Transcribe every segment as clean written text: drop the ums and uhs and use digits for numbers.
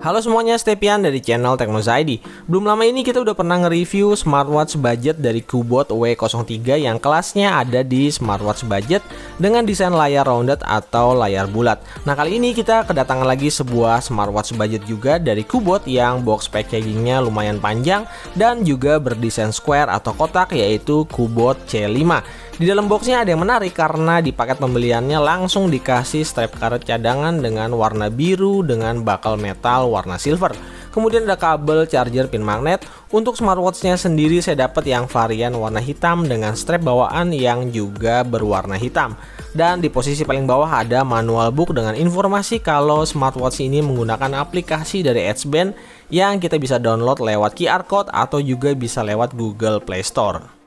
Halo semuanya, Stepian dari channel Teknozaidi. Belum lama ini kita udah pernah nge-review smartwatch budget dari Kubot W03 yang kelasnya ada di smartwatch budget dengan desain layar rounded atau layar bulat. Nah, kali ini kita kedatangan lagi sebuah smartwatch budget juga dari Kubot yang box packagingnya lumayan panjang dan juga berdesain square atau kotak, yaitu Kubot C5. Di dalam boxnya ada yang menarik karena di paket pembeliannya langsung dikasih strap karet cadangan dengan warna biru dengan bakal metal warna silver. Kemudian ada kabel charger pin magnet. Untuk smartwatchnya sendiri saya dapat yang varian warna hitam dengan strap bawaan yang juga berwarna hitam. Dan di posisi paling bawah ada manual book dengan informasi kalau smartwatch ini menggunakan aplikasi dari Edge Band yang kita bisa download lewat QR code atau juga bisa lewat Google Play Store.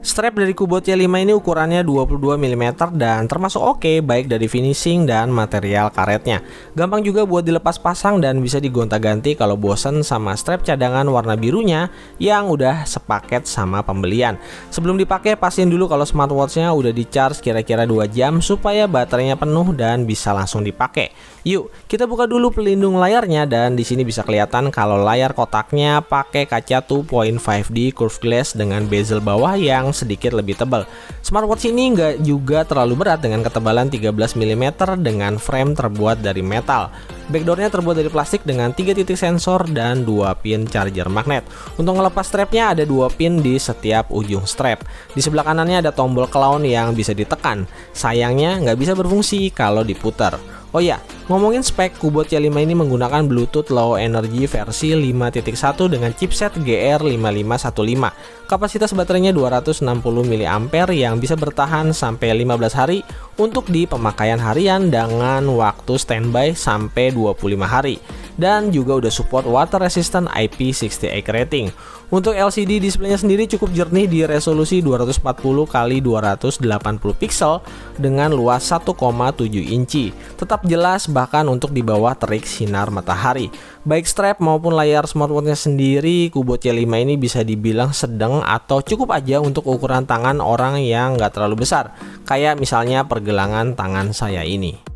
Strap dari Kubot C5 ini ukurannya 22 mm dan termasuk oke, baik dari finishing dan material karetnya. Gampang juga buat dilepas pasang dan bisa digonta-ganti kalau bosen sama strap cadangan warna birunya yang udah sepaket sama pembelian. Sebelum dipakai, pastiin dulu kalau smartwatchnya udah di-charge kira-kira 2 jam supaya baterainya penuh dan bisa langsung dipakai. Yuk, kita buka dulu pelindung layarnya dan di sini bisa kelihatan kalau layar kotaknya pakai kaca 2.5D curved glass dengan bezel bawah yang sedikit lebih tebal. Smartwatch ini nggak juga terlalu berat dengan ketebalan 13 mm dengan frame terbuat dari metal. Backdoornya terbuat dari plastik dengan 3 titik sensor dan 2 pin charger magnet. Untuk ngelepas strapnya ada 2 pin di setiap ujung strap. Di sebelah kanannya ada tombol clown yang bisa ditekan. Sayangnya nggak bisa berfungsi kalau diputar. Oh ya, ngomongin spek, Kubot C5 ini menggunakan Bluetooth Low Energy versi 5.1 dengan chipset GR5515. Kapasitas baterainya 260 mAh yang bisa bertahan sampai 15 hari untuk di pemakaian harian dengan waktu standby sampai 25 hari. Dan juga udah support water resistant IP68 rating. Untuk LCD displaynya sendiri cukup jernih di resolusi 240x280 pixel dengan luas 1,7 inci. Tetap jelas bahkan untuk di bawah terik sinar matahari. Baik strap maupun layar smartwatchnya sendiri, Kubot C5 ini bisa dibilang sedang atau cukup aja untuk ukuran tangan orang yang nggak terlalu besar. Kayak misalnya pergelangan tangan saya ini.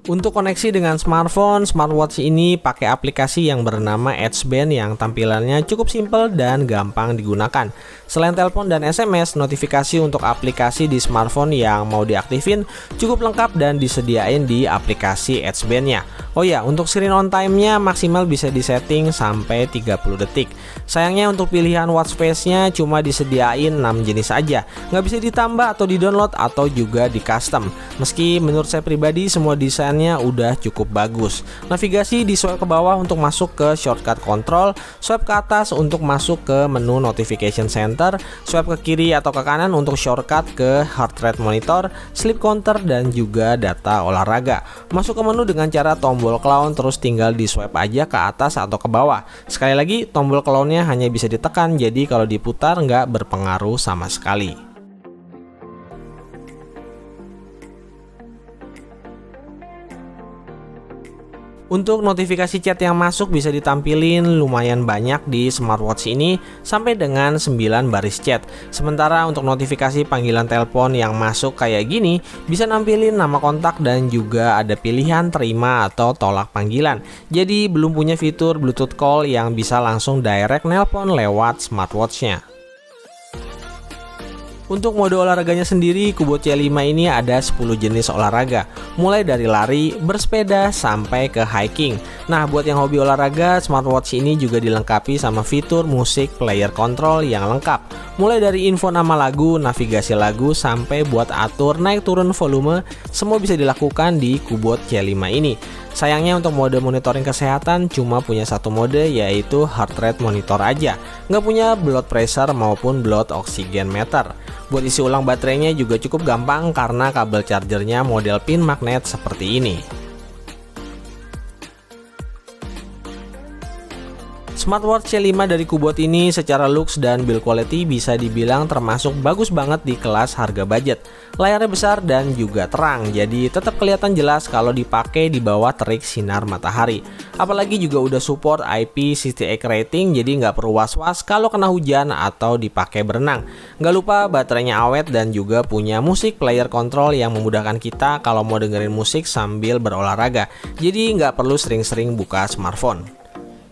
Untuk koneksi dengan smartphone, smartwatch ini pakai aplikasi yang bernama Edge Band yang tampilannya cukup simpel dan gampang digunakan. Selain telepon dan SMS, notifikasi untuk aplikasi di smartphone yang mau diaktifin cukup lengkap dan disediain di aplikasi Edge Band-nya. Oh ya, untuk screen on time-nya maksimal bisa disetting sampai 30 detik. Sayangnya untuk pilihan watch face-nya cuma disediain 6 jenis aja. Nggak bisa ditambah atau di-download atau juga di-custom. Meski menurut saya pribadi semua desainnya udah cukup bagus. Navigasi di swipe ke bawah untuk masuk ke shortcut control, swipe ke atas untuk masuk ke menu notification center, swipe ke kiri atau ke kanan untuk shortcut ke heart rate monitor, sleep counter dan juga data olahraga. Masuk ke menu dengan cara tombol clown terus tinggal di swipe aja ke atas atau ke bawah. Sekali lagi tombol clownnya hanya bisa ditekan, jadi kalau diputar nggak berpengaruh sama sekali. Untuk notifikasi chat yang masuk bisa ditampilin lumayan banyak di smartwatch ini sampai dengan 9 baris chat. Sementara untuk notifikasi panggilan telepon yang masuk kayak gini bisa nampilin nama kontak dan juga ada pilihan terima atau tolak panggilan. Jadi belum punya fitur Bluetooth call yang bisa langsung direct nelpon lewat smartwatchnya. Untuk mode olahraganya sendiri, Kubot C5 ini ada 10 jenis olahraga, mulai dari lari, bersepeda, sampai ke hiking. Nah, buat yang hobi olahraga, smartwatch ini juga dilengkapi sama fitur musik player control yang lengkap. Mulai dari info nama lagu, navigasi lagu, sampai buat atur naik turun volume, semua bisa dilakukan di Kubot C5 ini. Sayangnya untuk mode monitoring kesehatan cuma punya satu mode, yaitu heart rate monitor aja. Nggak punya blood pressure maupun blood oxygen meter. Buat isi ulang baterainya juga cukup gampang karena kabel chargernya model pin magnet seperti ini. Smartwatch C5 dari Kubot ini secara looks dan build quality bisa dibilang termasuk bagus banget di kelas harga budget. Layarnya besar dan juga terang, jadi tetap kelihatan jelas kalau dipakai di bawah terik sinar matahari. Apalagi juga udah support IP68 rating, jadi nggak perlu was-was kalau kena hujan atau dipakai berenang. Nggak lupa baterainya awet dan juga punya musik player control yang memudahkan kita kalau mau dengerin musik sambil berolahraga. Jadi nggak perlu sering-sering buka smartphone.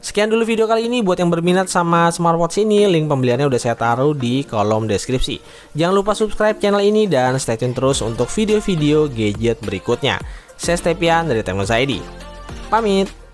Sekian dulu video kali ini. Buat yang berminat sama smartwatch ini, link pembeliannya udah saya taruh di kolom deskripsi. Jangan lupa subscribe channel ini dan stay tune terus untuk video-video gadget berikutnya. Saya Stepian dari Teknosa ID. Pamit.